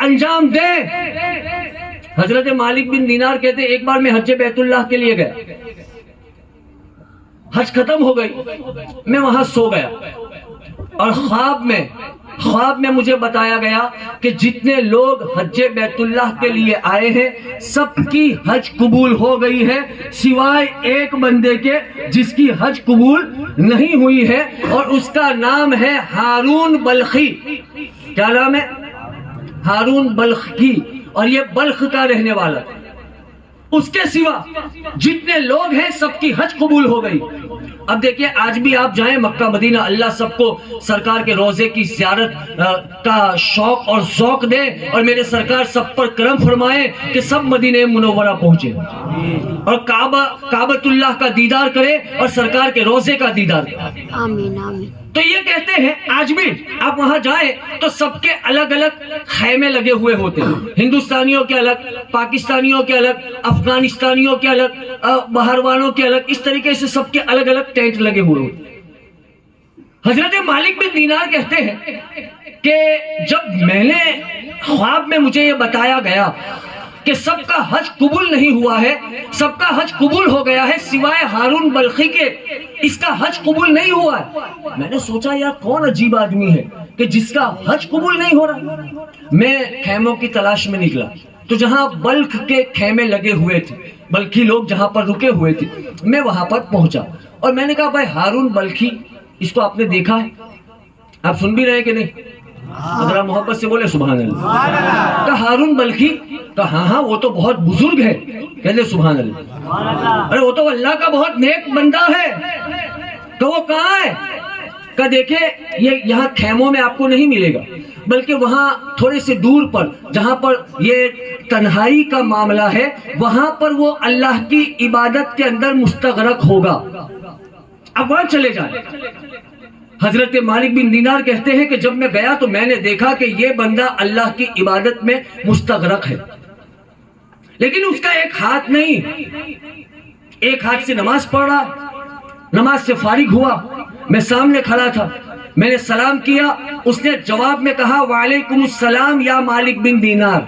انجام دیں۔ حضرت مالک بن دینار کہتے ہیں ایک بار میں حج بیت اللہ کے لیے گیا، حج ختم ہو گئی، میں وہاں سو گیا اور خواب میں مجھے بتایا گیا کہ جتنے لوگ حج بیت اللہ کے لیے آئے ہیں سب کی حج قبول ہو گئی ہے، سوائے ایک بندے کے جس کی حج قبول نہیں ہوئی ہے، اور اس کا نام ہے ہارون بلخی۔ کیا نام ہے؟ ہارون بلخی، اور یہ بلخ کا رہنے والا۔ اس کے سوا جتنے لوگ ہیں سب کی حج قبول ہو گئی۔ اب دیکھیے آج بھی آپ جائیں مکہ مدینہ، اللہ سب کو سرکار کے روزے کی زیارت کا شوق اور ذوق دے، اور میرے سرکار سب پر کرم فرمائے کہ سب مدینہ منورہ پہنچے اور کعبۃ اللہ کا دیدار کرے اور سرکار کے روزے کا دیدار کرے۔ آمین آمین۔ تو یہ کہتے ہیں آج بھی آپ وہاں جائیں تو سب کے الگ الگ خیمے لگے ہوئے ہوتے ہیں، ہندوستانیوں کے الگ، پاکستانیوں کے الگ، افغانستانیوں کے الگ، باہر والوں کے الگ، اس طریقے سے سب کے الگ الگ ٹینٹ لگے ہوئے ہوتے ہیں۔ حضرت مالک بن دینار کہتے ہیں کہ جب میں نے خواب میں مجھے یہ بتایا گیا کہ سب کا حج قبول نہیں ہوا ہے، سب کا حج قبول ہو گیا ہے سوائے ہارون بلخی کے، اس کا حج قبول نہیں ہوا ہے، میں نے سوچا یار کون عجیب آدمی ہے کہ جس کا حج قبول نہیں ہو رہا۔ میں خیموں کی تلاش میں نکلا تو جہاں بلخ کے خیمے لگے ہوئے تھے، بلخی لوگ جہاں پر رکے ہوئے تھے، میں وہاں پر پہنچا اور میں نے کہا بھائی ہارون بلخی اس کو آپ نے دیکھا ہے؟ آپ سن بھی رہے ہیں کہ نہیں؟ ذرا محبت سے بولے سبحان اللہ۔ کہا ہارون بلخی؟ کہا ہاں وہ تو بہت بزرگ ہے۔ کہتے سبحان اللہ۔ ارے وہ تو اللہ کا بہت نیک بندہ ہے۔ کہ وہ کہاں ہے؟ کہ دیکھیں یہ یہاں خیموں میں آپ کو نہیں ملے گا، بلکہ وہاں تھوڑے سے دور پر جہاں پر یہ تنہائی کا معاملہ ہے وہاں پر وہ اللہ کی عبادت کے اندر مستغرق ہوگا، اب وہاں چلے جائیں۔ حضرت مالک بن دینار کہتے ہیں کہ جب میں گیا تو میں نے دیکھا کہ یہ بندہ اللہ کی عبادت میں مستغرق ہے، لیکن اس کا ایک ہاتھ نہیں، ایک ہاتھ سے نماز پڑھ رہا، نماز سے فارغ ہوا، میں سامنے کھڑا تھا، میں نے سلام کیا، اس نے جواب میں کہا وعلیکم السلام یا مالک بن دینار۔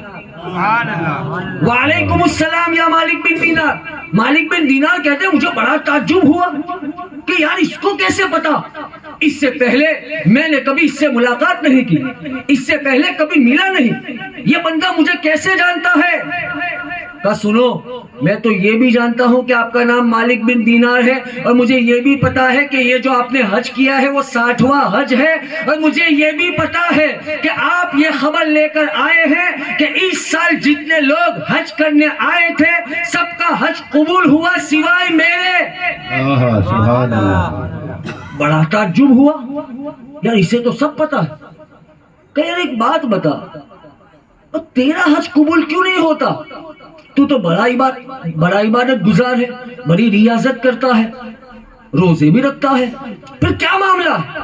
وعلیکم السلام یا مالک بن دینار۔ مالک بن دینار کہتے ہیں مجھے بڑا تعجب ہوا کہ یار اس کو کیسے پتا، اس سے پہلے میں نے کبھی اس سے ملاقات نہیں کی، اس سے پہلے کبھی ملا نہیں، یہ بندہ مجھے کیسے جانتا ہے؟ کہا سنو میں تو یہ بھی جانتا ہوں کہ آپ کا نام مالک بن دینار ہے، اور مجھے یہ بھی پتا ہے کہ یہ جو آپ نے حج کیا ہے وہ 60واں حج ہے، اور مجھے یہ بھی پتا ہے کہ آپ یہ خبر لے کر آئے ہیں کہ اس سال جتنے لوگ حج کرنے آئے تھے سب کا حج قبول ہوا سوائے میرے۔ سبحان اللہ۔ بڑا تعجب ہوا، یار اسے تو سب پتا ہے۔ کہ یار ایک بات بتا، اور تیرا حج قبول کیوں نہیں ہوتا؟ تو بڑا عبادت گزار ہے، بڑی ریاضت کرتا ہے، روزے بھی رکھتا ہے، پھر کیا معاملہ ہے؟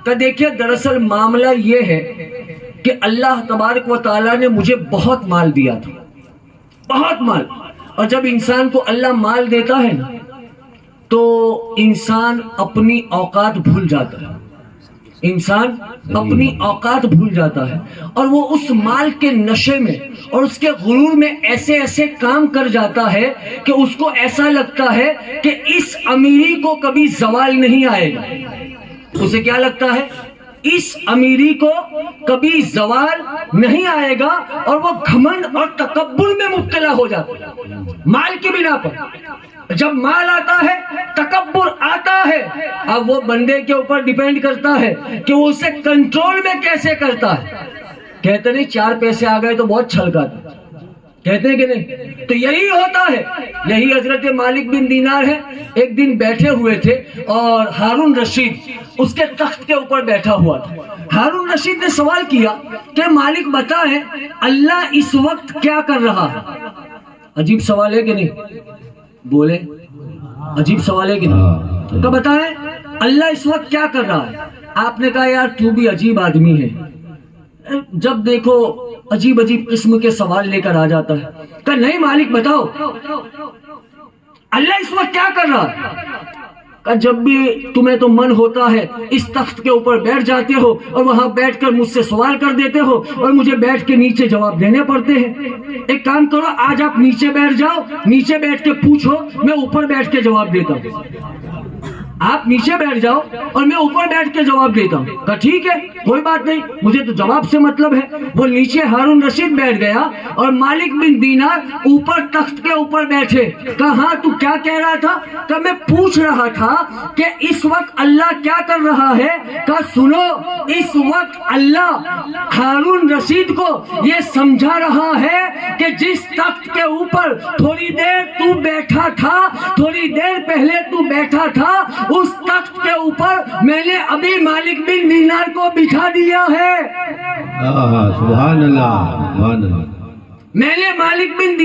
کہ دیکھیں دراصل معاملہ یہ ہے کہ اللہ تبارک و تعالیٰ نے مجھے بہت مال دیا تھا، بہت مال، اور جب انسان کو اللہ مال دیتا ہے نا تو انسان اپنی اوقات بھول جاتا ہے، انسان اپنی اوقات بھول جاتا ہے، اور وہ اس مال کے نشے میں اور اس کے غرور میں ایسے ایسے کام کر جاتا ہے کہ اس کو ایسا لگتا ہے کہ اس امیری کو کبھی زوال نہیں آئے گا۔ اسے کیا لگتا ہے؟ اس امیری کو کبھی زوال نہیں آئے گا، اور وہ گھمنڈ اور تکبر میں مبتلا ہو جاتا ہے مال کی بنا پر۔ جب مال آتا ہے تکبر آتا ہے، اب وہ بندے کے اوپر ڈیپینڈ کرتا ہے کہ وہ اسے کنٹرول میں کیسے کرتا ہے۔ کہتے نہیں 4 پیسے آ گئے تو بہت چھلکاتا، کہتے ہیں کہ نہیں؟ تو یہی ہوتا ہے، یہی حضرت مالک بن دینار ہے۔ ایک دن بیٹھے ہوئے تھے اور ہارون رشید اس کے تخت کے اوپر بیٹھا ہوا تھا۔ ہارون رشید نے سوال کیا کہ مالک بتائیں اللہ اس وقت کیا کر رہا ہے؟ عجیب سوال ہے کہ نہیں؟ بولے عجیب سوال ہے کہ نہیں؟ تو بتائیں اللہ اس وقت کیا کر رہا ہے؟ آپ نے کہا یار تو بھی عجیب آدمی ہے، جب دیکھو عجیب عجیب قسم کے سوال لے کر آ جاتا ہے۔ کہ نہیں مالک بتاؤ اللہ اس وقت کیا کر رہا ہے؟ کہ جب بھی تمہیں تو من ہوتا ہے اس تخت کے اوپر بیٹھ جاتے ہو اور وہاں بیٹھ کر مجھ سے سوال کر دیتے ہو اور مجھے بیٹھ کے نیچے جواب دینے پڑتے ہیں. ایک کام کرو, آج آپ نیچے بیٹھ جاؤ, نیچے بیٹھ کے پوچھو, میں اوپر بیٹھ کے جواب دیتا ہوں. آپ نیچے بیٹھ جاؤ اور میں اوپر بیٹھ کے جواب دیتا ہوں. کہا ٹھیک ہے, کوئی بات نہیں, مجھے تو جواب سے مطلب ہے. وہ نیچے ہارون رشید بیٹھ گیا اور مالک بن دینار اوپر تخت کے اوپر بیٹھے. کہا ہاں تو کیا کہہ رہا تھا؟ کہ میں پوچھ رہا تھا کہ اس وقت اللہ کیا کر رہا ہے. کہا سنو, اس وقت اللہ ہارون رشید کو یہ سمجھا رہا ہے کہ جس تخت کے اوپر تھوڑی دیر تو بیٹھا تھا, تھوڑی دیر پہلے تو بیٹھا تھا, اس تخت کے اوپر میں نے ابھی مالک بن دینار کو بٹھا دیا ہے. سبحان اللہ, سبحان اللہ. میں نے مالک بن